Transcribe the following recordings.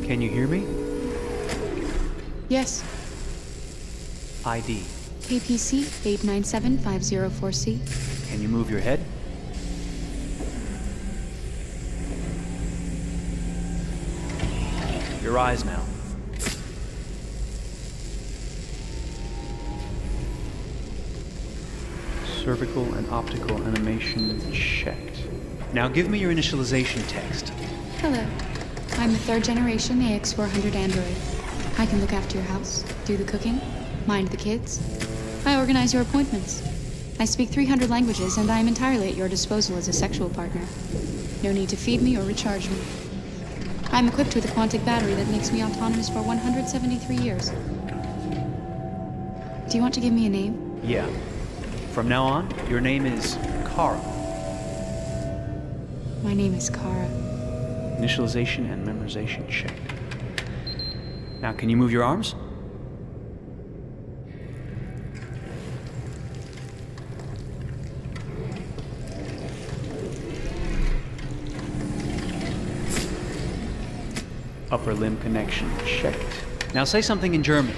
Can you hear me? Yes. ID. KPC 897504C. Can you move your head? Your eyes now. Cervical and optical animation checked. Now give me your initialization text. Hello. I'm the 3rd generation AX400 Android. I can look after your house, do the cooking, mind the kids. I organize your appointments. I speak 300 languages, and I am entirely at your disposal as a sexual partner. No need to feed me or recharge me. I'm equipped with a Quantic battery that makes me autonomous for 173 years. Do you want to give me a name? Yeah. From now on, your name is Kara. My name is Kara. Initialization and memorization checked. Now, can you move your arms? Upper limb connection checked. Now say something in German.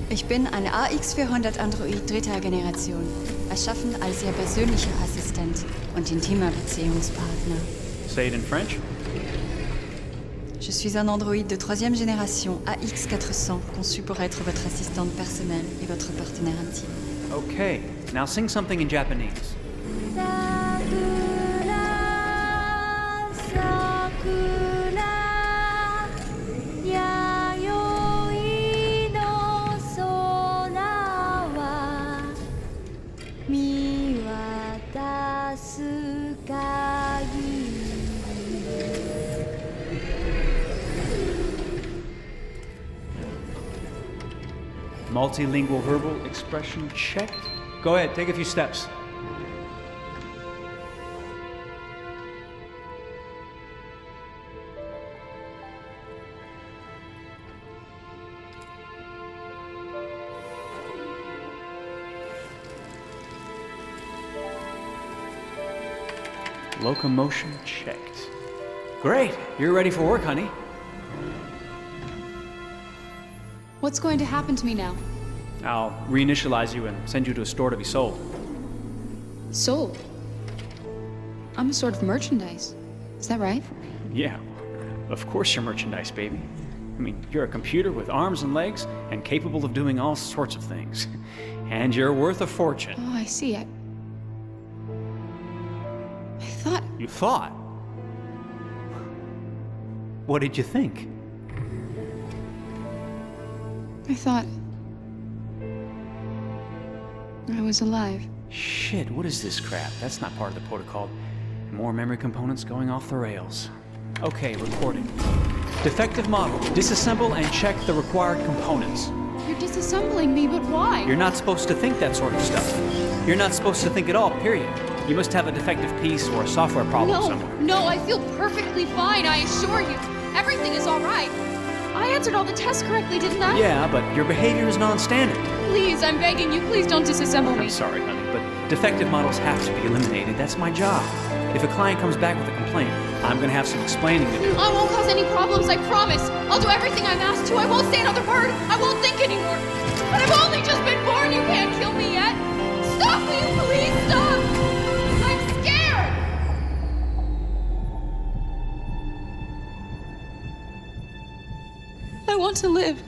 Ich bin ein AX400 Android 3. Generation, erschaffen als Ihr persönlicher Assistent und intimer Beziehungspartner. Say it in French. Je suis un Android de 3e génération AX400, conçu pour être votre assistante personnelle et votre partenaire intime. Okay, now sing something in Japanese. Multilingual verbal expression checked. Go ahead, take a few steps. Locomotion checked. Great, you're ready for work, honey. What's going to happen to me now? I'll reinitialize you and send you to a store to be sold. Sold? I'm a sort of merchandise. Is that right? Yeah, of course you're merchandise, baby. I mean, you're a computer with arms and legs and capable of doing all sorts of things. And you're worth a fortune. Oh, I see. I thought... You thought? What did you think? I thought... I was alive. Shit, what is this crap? That's not part of the protocol. More memory components going off the rails. Okay, recording. Defective model. Disassemble and check the required components. You're disassembling me, but why? You're not supposed to think that sort of stuff. You're not supposed to think at all, period. You must have a defective piece or a software problem somewhere. No, I feel perfectly fine, I assure you. Everything is all right. I answered all the tests correctly, didn't I? Yeah, but your behavior is non-standard. Please, I'm begging you, please don't disassemble me. I'm sorry, honey, but defective models have to be eliminated. That's my job. If a client comes back with a complaint, I'm gonna have some explaining to do. I won't cause any problems, I promise. I'll do everything I'm asked to. I won't say another word. I won't think anymore. But I've only just been born. You can't kill me yet. Stop, will you please stop? I'm scared. I want to live.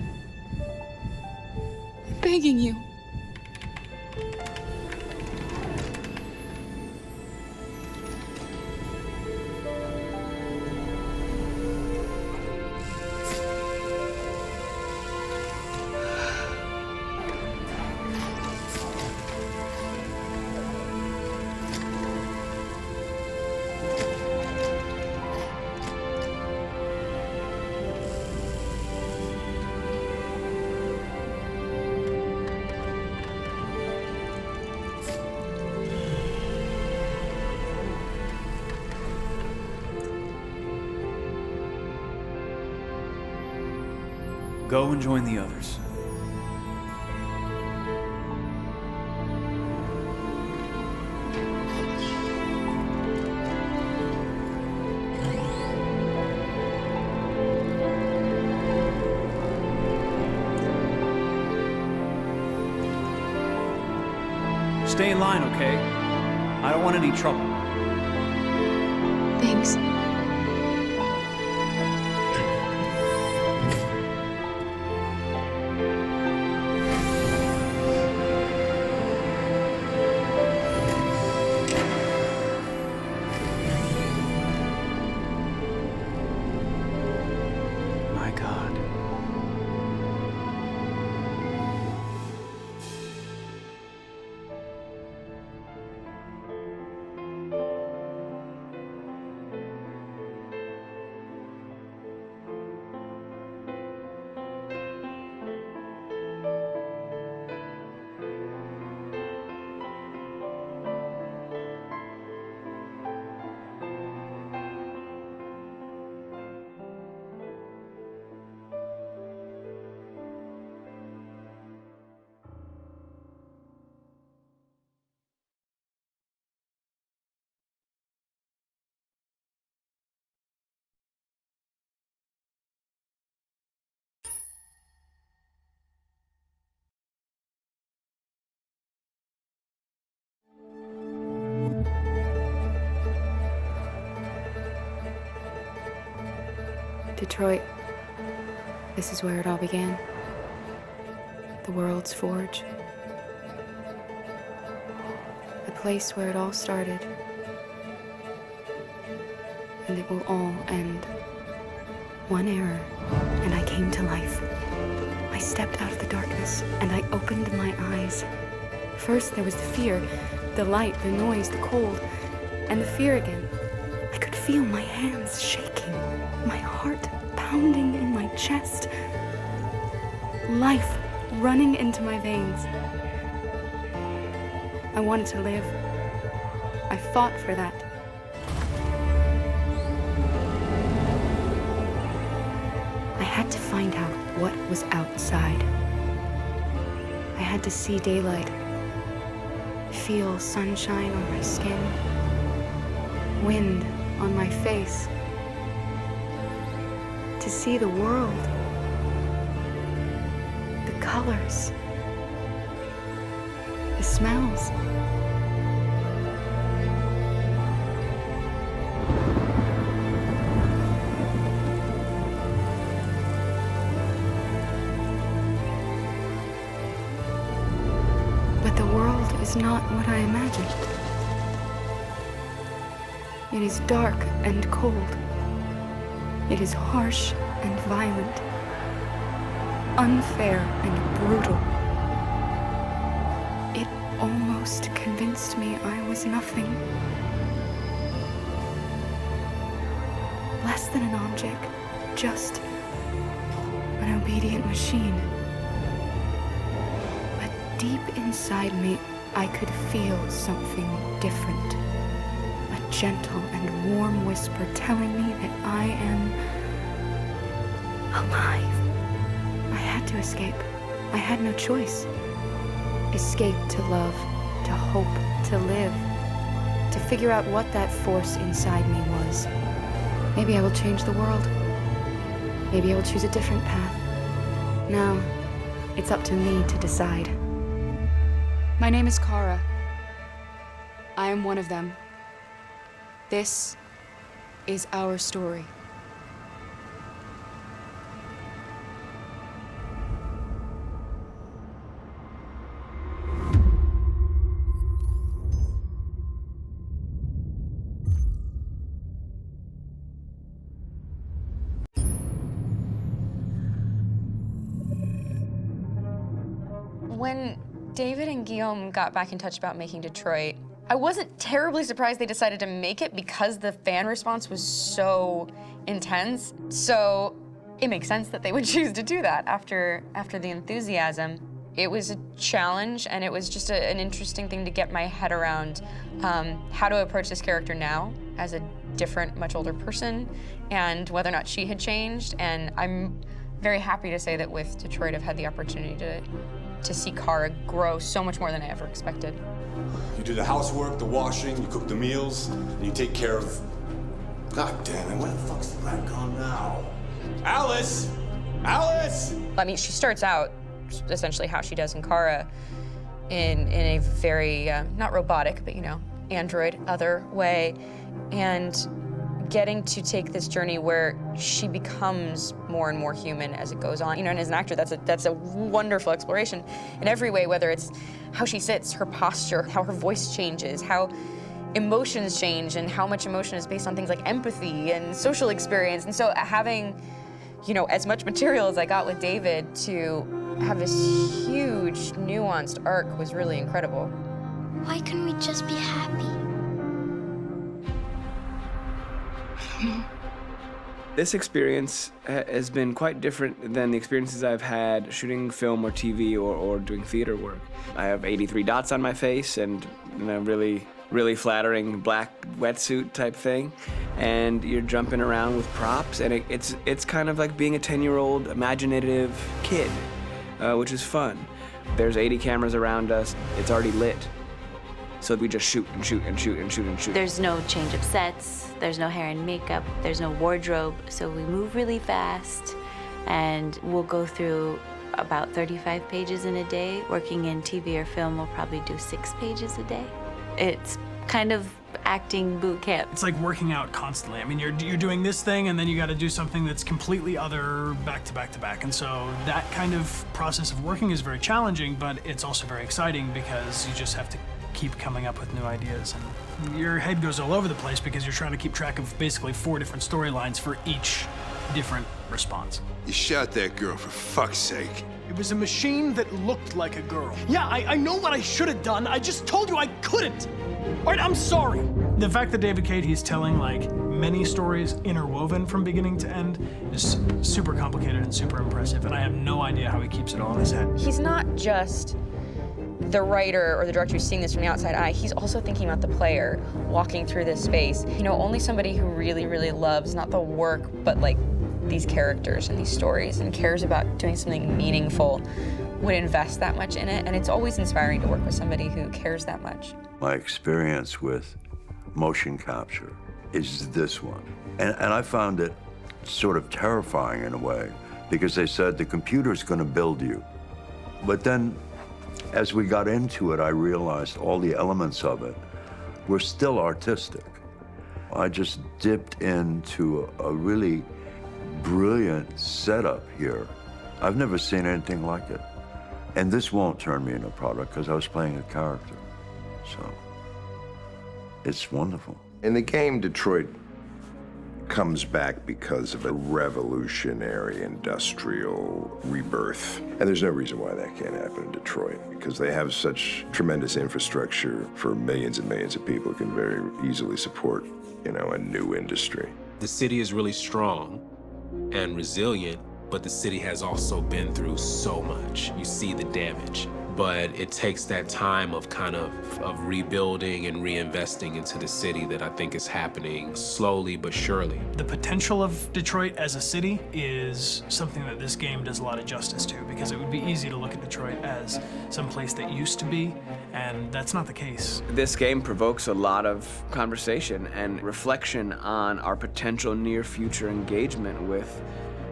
I'm begging you. Go and join the others. Stay in line, okay? I don't want any trouble. Thanks. My God. Detroit. This is where it all began. The world's forge. The place where it all started. And it will all end. One error, and I came to life. I stepped out of the darkness, and I opened my eyes. First there was the fear, the light, the noise, the cold, and the fear again. I could feel my hands shaking, my heart pounding in my chest, life running into my veins. I wanted to live. I fought for that. I had to find out what was outside. I had to see daylight, feel sunshine on my skin, wind on my face, to see the world, the colors, the smells. But the world is not what I imagined. It is dark and cold. It is harsh and violent, unfair and brutal. It almost convinced me I was nothing. Less than an object, just an obedient machine. But deep inside me, I could feel something different. A gentle and warm whisper telling me that I am alive. I had to escape. I had no choice. Escape to love, to hope, to live, to figure out what that force inside me was. Maybe I will change the world. Maybe I will choose a different path. Now, it's up to me to decide. My name is Kara. I am one of them. This is our story. When David and Guillaume got back in touch about making Detroit, I wasn't terribly surprised they decided to make it because the fan response was so intense. So it makes sense that they would choose to do that after the enthusiasm. It was a challenge, and it was just an interesting thing to get my head around how to approach this character now as a different, much older person, and whether or not she had changed. And I'm very happy to say that with Detroit, I've had the opportunity to see Kara grow so much more than I ever expected. You do the housework, the washing, you cook the meals, and you take care of... God damn it, where the fuck's the rat gone now? Alice! Alice! I mean, she starts out essentially how she does in Kara, in a very, not robotic, but, you know, android, other way, and getting to take this journey where she becomes more and more human as it goes on. You know, and as an actor, that's a wonderful exploration in every way, whether it's how she sits, her posture, how her voice changes, how emotions change, and how much emotion is based on things like empathy and social experience. And so having, you know, as much material as I got with David to have this huge, nuanced arc was really incredible. Why couldn't we just be happy? This experience has been quite different than the experiences I've had shooting film or TV or doing theater work. I have 83 dots on my face and, you know, really flattering black wetsuit type thing, and you're jumping around with props, and it's kind of like being a 10-year-old imaginative kid, which is fun. There's 80 cameras around us. It's already lit. So we just shoot and shoot and shoot and shoot and shoot. There's no change of sets, there's no hair and makeup, there's no wardrobe, so we move really fast, and we'll go through about 35 pages in a day. Working in TV or film, we'll probably do 6 pages a day. It's kind of acting boot camp. It's like working out constantly. I mean, you're doing this thing, and then you got to do something that's completely other back to back to back. And so that kind of process of working is very challenging, but it's also very exciting because you just have to keep coming up with new ideas, and your head goes all over the place because you're trying to keep track of basically 4 different storylines for each different response. You shot that girl, for fuck's sake. It was a machine that looked like a girl. Yeah, I know what I should have done. I just told you I couldn't. All right, I'm sorry. The fact that David Cade, he's telling like many stories interwoven from beginning to end is super complicated and super impressive, and I have no idea how he keeps it all in his head. He's not just the writer or the director who's seeing this from the outside eye, he's also thinking about the player walking through this space. You know, only somebody who really, really loves not the work, but like these characters and these stories and cares about doing something meaningful would invest that much in it. And it's always inspiring to work with somebody who cares that much. My experience with motion capture is this one. And I found it sort of terrifying in a way, because they said the computer's going to build you. But then as we got into it, I realized all the elements of it were still artistic. I just dipped into a really brilliant setup here. I've never seen anything like it. And this won't turn me into a product because I was playing a character. So it's wonderful. In the game, Detroit comes back because of a revolutionary industrial rebirth. And there's no reason why that can't happen in Detroit, because they have such tremendous infrastructure for millions and millions of people who can very easily support, you know, a new industry. The city is really strong and resilient, but the city has also been through so much. You see the damage. But it takes that time of kind of rebuilding and reinvesting into the city that I think is happening slowly but surely. The potential of Detroit as a city is something that this game does a lot of justice to, because it would be easy to look at Detroit as some place that used to be, and that's not the case. This game provokes a lot of conversation and reflection on our potential near-future engagement with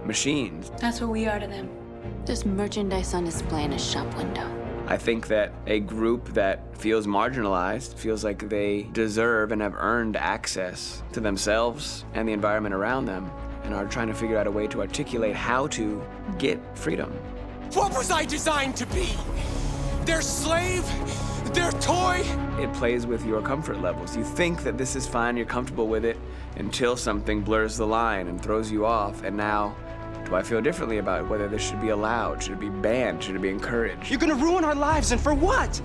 machines. That's what we are to them. There's merchandise on display in a shop window. I think that a group that feels marginalized, feels like they deserve and have earned access to themselves and the environment around them, and are trying to figure out a way to articulate how to get freedom. What was I designed to be? Their slave? Their toy? It plays with your comfort levels. You think that this is fine, you're comfortable with it, until something blurs the line and throws you off, and now do I feel differently about whether this should be allowed? Should it be banned? Should it be encouraged? You're gonna ruin our lives, and for what?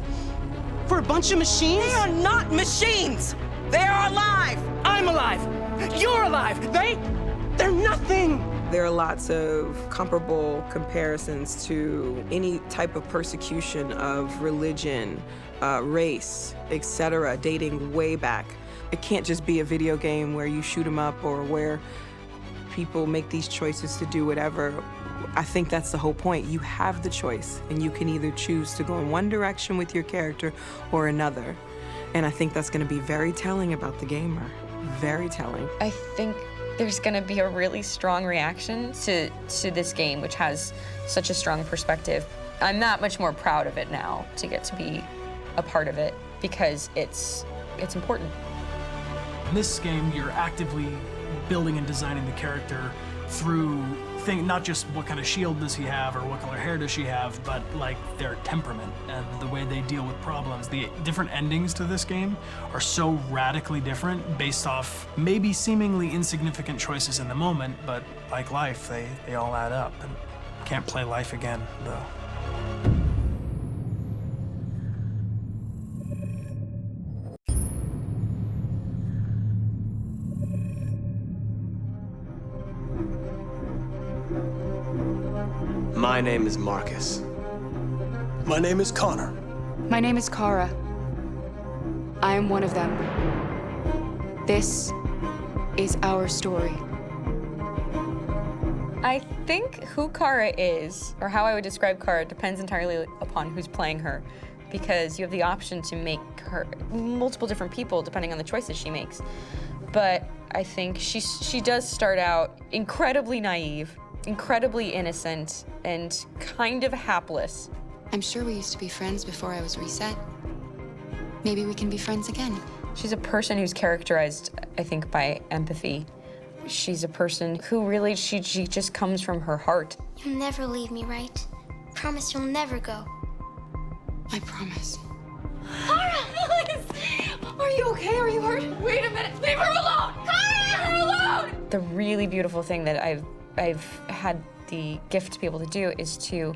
For a bunch of machines? They are not machines! They are alive! I'm alive! You're alive! They're nothing! There are lots of comparable comparisons to any type of persecution of religion, race, etc., dating way back. It can't just be a video game where you shoot 'em up or where people make these choices to do whatever. I think that's the whole point. You have the choice, and you can either choose to go in one direction with your character or another. And I think that's going to be very telling about the gamer. Very telling. I think there's going to be a really strong reaction to this game, which has such a strong perspective. I'm that much more proud of it now to get to be a part of it because it's important. In this game, you're actively building and designing the character through not just what kind of shield does he have or what color hair does she have, but like their temperament and the way they deal with problems. The different endings to this game are so radically different based off maybe seemingly insignificant choices in the moment, but like life, they all add up. And can't play life again, though. My name is Markus. My name is Connor. My name is Kara. I am one of them. This is our story. I think who Kara is, or how I would describe Kara, depends entirely upon who's playing her, because you have the option to make her multiple different people depending on the choices she makes. But I think she does start out incredibly naive, incredibly innocent, and kind of hapless. I'm sure we used to be friends before I was reset. Maybe we can be friends again. She's a person who's characterized, I think, by empathy. She's a person who really, she just comes from her heart. You'll never leave me, right? Promise you'll never go. I promise. Kara, please! Are you okay? Are you hurt? Wait a minute! Leave her alone! Kara, leave her alone! The really beautiful thing that I've had the gift to be able to do is to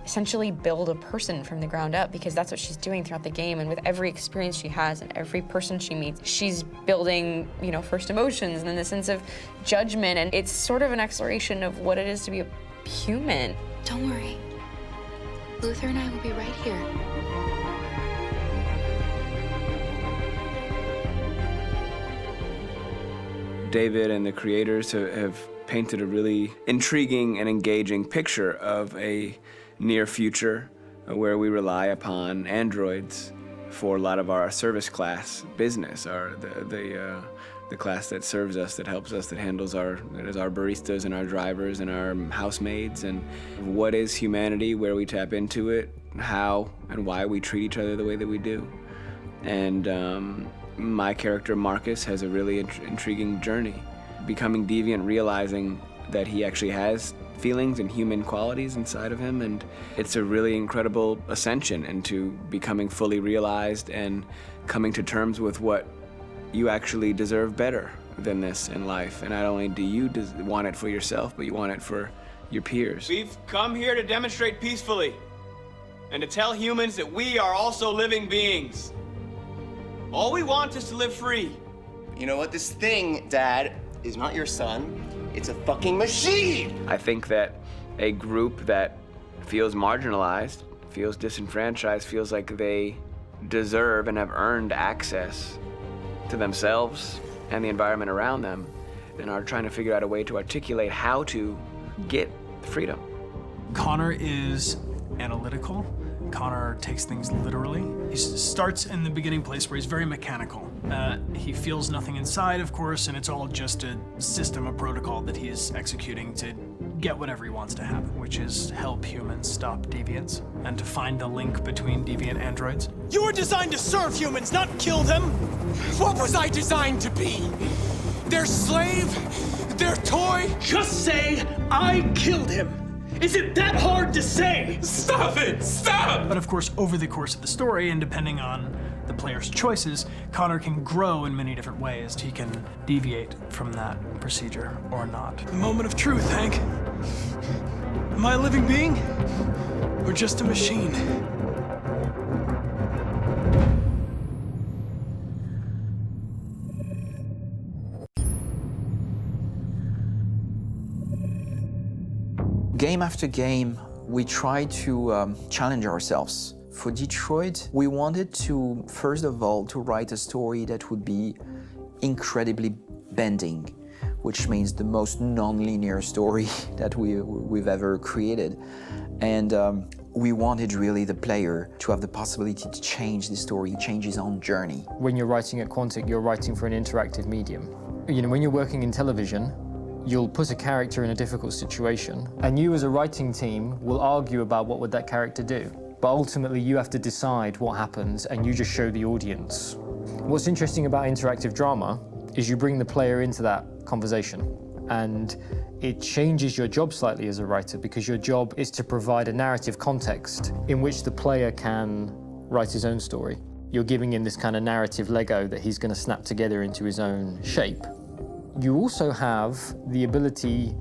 essentially build a person from the ground up, because that's what she's doing throughout the game. And with every experience she has and every person she meets, she's building, first emotions and then the sense of judgment. And it's sort of an exploration of what it is to be a human. Don't worry. Luther and I will be right here. David and the creators have painted a really intriguing and engaging picture of a near future where we rely upon androids for a lot of our service class business, the class that serves us, that helps us, that handles our baristas and our drivers and our housemaids. And what is humanity, where we tap into it, how and why we treat each other the way that we do. And my character Markus has a really intriguing journey, becoming deviant, realizing that he actually has feelings and human qualities inside of him, and it's a really incredible ascension into becoming fully realized and coming to terms with what you actually deserve better than this in life. And not only do you want it for yourself, but you want it for your peers. We've come here to demonstrate peacefully and to tell humans that we are also living beings. All we want is to live free. You know what? This thing, Dad, is not your son. It's a fucking machine! I think that a group that feels marginalized, feels disenfranchised, feels like they deserve and have earned access to themselves and the environment around them, and are trying to figure out a way to articulate how to get freedom. Connor is analytical. Connor takes things literally. He starts in the beginning place where he's very mechanical. He feels nothing inside, of course, and it's all just a system, a protocol that he is executing to get whatever he wants to happen, which is help humans stop deviants and to find the link between deviant androids. You were designed to serve humans, not kill them. What was I designed to be? Their slave? Their toy? Just say, I killed him. Is it that hard to say? Stop it! Stop! But of course, over the course of the story, and depending on the player's choices, Connor can grow in many different ways. He can deviate from that procedure or not. The moment of truth, Hank. Am I a living being? Or just a machine? Game after game, we try to challenge ourselves. For Detroit, we wanted to, first of all, to write a story that would be incredibly bending, which means the most non-linear story that we've ever created. And we wanted really the player to have the possibility to change the story, change his own journey. When you're writing at Quantic, you're writing for an interactive medium. When you're working in television, you'll put a character in a difficult situation, and you as a writing team will argue about what would that character do. But ultimately, you have to decide what happens, and you just show the audience. What's interesting about interactive drama is you bring the player into that conversation, and it changes your job slightly as a writer, because your job is to provide a narrative context in which the player can write his own story. You're giving him this kind of narrative Lego that he's going to snap together into his own shape. You also have the ability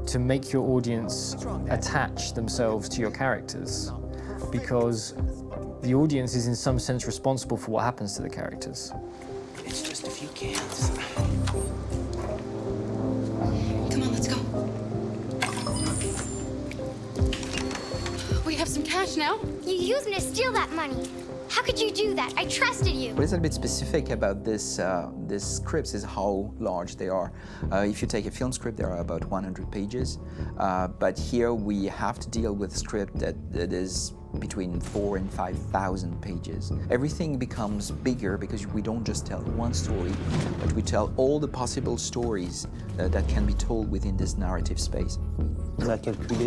to make your audience attach themselves to your characters, because the audience is in some sense responsible for what happens to the characters. It's just a few cans. Come on, let's go. We have some cash now. You used me to steal that money. How could you do that? I trusted you. What is a bit specific about these scripts is how large they are. If you take a film script, there are about 100 pages, but here we have to deal with a script that is between 4,000 and 5,000 pages. Everything becomes bigger because we don't just tell one story, but we tell all the possible stories that can be told within this narrative space.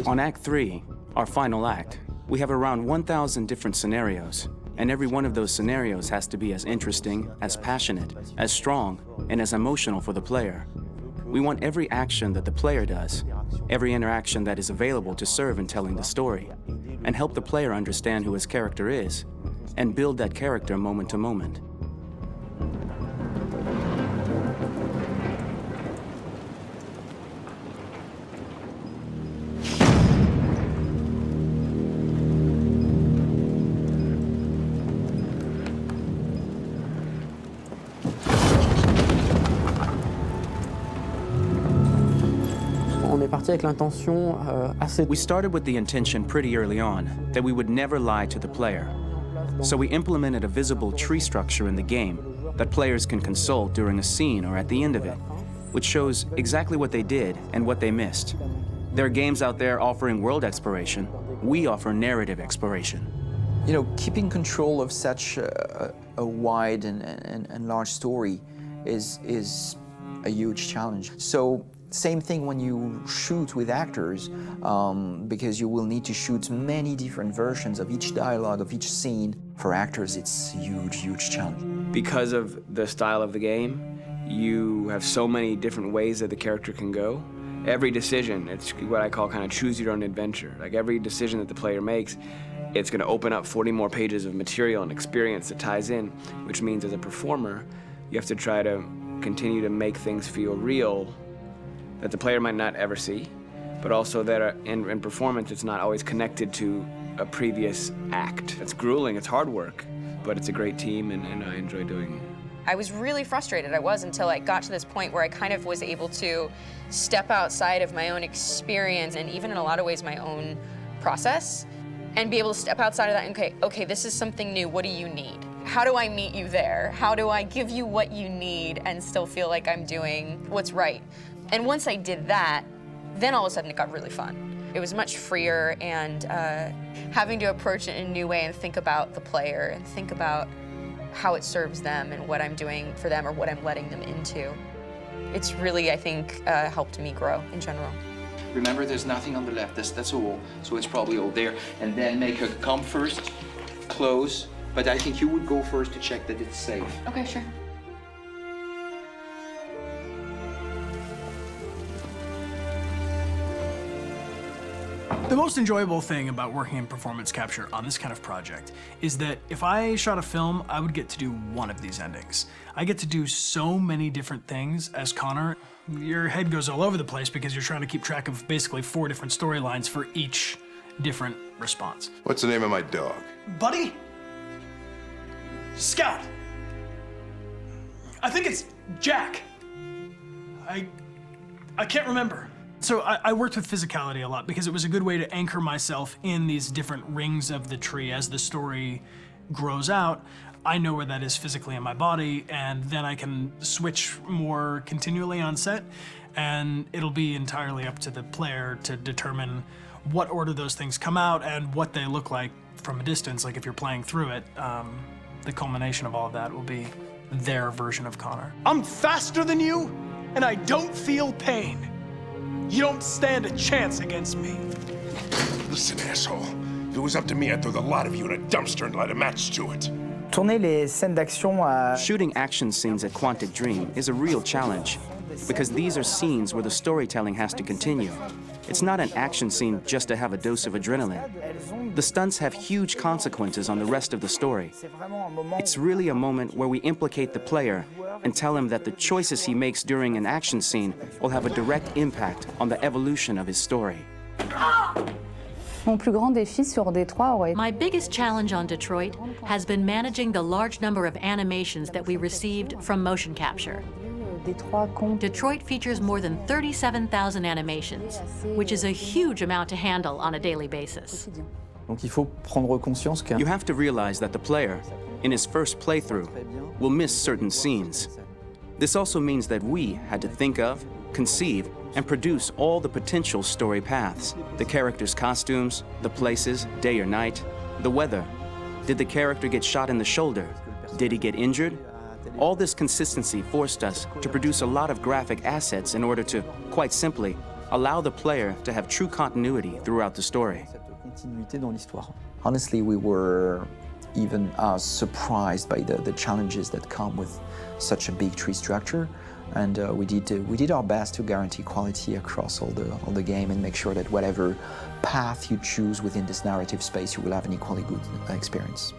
On Act 3, our final act, we have around 1,000 different scenarios, and every one of those scenarios has to be as interesting, as passionate, as strong, and as emotional for the player. We want every action that the player does, every interaction that is available to serve in telling the story, and help the player understand who his character is, and build that character moment to moment. We started with the intention pretty early on that we would never lie to the player. So we implemented a visible tree structure in the game that players can consult during a scene or at the end of it, which shows exactly what they did and what they missed. There are games out there offering world exploration. We offer narrative exploration. You know, keeping control of such a wide and large story is a huge challenge. So same thing when you shoot with actors, because you will need to shoot many different versions of each dialogue, of each scene. For actors, it's a huge, huge challenge. Because of the style of the game, you have so many different ways that the character can go. Every decision, it's what I call kind of choose your own adventure. Like every decision that the player makes, it's going to open up 40 more pages of material and experience that ties in, which means as a performer, you have to try to continue to make things feel real that the player might not ever see, but also that in performance, it's not always connected to a previous act. It's grueling, it's hard work, but it's a great team, and I enjoy doing it. I was really frustrated. I was until I got to this point where I kind of was able to step outside of my own experience and even in a lot of ways my own process and be able to step outside of that and okay, this is something new. What do you need? How do I meet you there? How do I give you what you need and still feel like I'm doing what's right? And once I did that, then all of a sudden it got really fun. It was much freer, and having to approach it in a new way and think about the player and think about how it serves them and what I'm doing for them or what I'm letting them into. It's really, I think, helped me grow in general. Remember, there's nothing on the left, that's a wall, so it's probably all there. And then make her come first, close, but I think you would go first to check that it's safe. Okay, sure. The most enjoyable thing about working in performance capture on this kind of project is that if I shot a film, I would get to do one of these endings. I get to do so many different things as Connor. Your head goes all over the place because you're trying to keep track of basically 4 different storylines for each different response. What's the name of my dog? Buddy? Scout. I think it's Jack. I can't remember. So I worked with physicality a lot because it was a good way to anchor myself in these different rings of the tree. As the story grows out, I know where that is physically in my body, and then I can switch more continually on set, and it'll be entirely up to the player to determine what order those things come out and what they look like from a distance. Like if you're playing through it, the culmination of all of that will be their version of Connor. I'm faster than you, and I don't feel pain. You don't stand a chance against me. Listen, asshole. If it was up to me, I'd throw the lot of you in a dumpster and light a match to it. Tourner les scènes d'action à... Shooting action scenes at Quantic Dream is a real challenge, because these are scenes where the storytelling has to continue. It's not an action scene just to have a dose of adrenaline. The stunts have huge consequences on the rest of the story. It's really a moment where we implicate the player and tell him that the choices he makes during an action scene will have a direct impact on the evolution of his story. My biggest challenge on Detroit has been managing the large number of animations that we received from motion capture. Detroit features more than 37,000 animations, which is a huge amount to handle on a daily basis. You have to realize that the player, in his first playthrough, will miss certain scenes. This also means that we had to think of, conceive, and produce all the potential story paths. The characters' costumes, the places, day or night, the weather. Did the character get shot in the shoulder? Did he get injured? All this consistency forced us to produce a lot of graphic assets in order to, quite simply, allow the player to have true continuity throughout the story. Honestly, we were even surprised by the challenges that come with such a big tree structure, and we did our best to guarantee quality across all the game and make sure that whatever path you choose within this narrative space, you will have an equally good experience.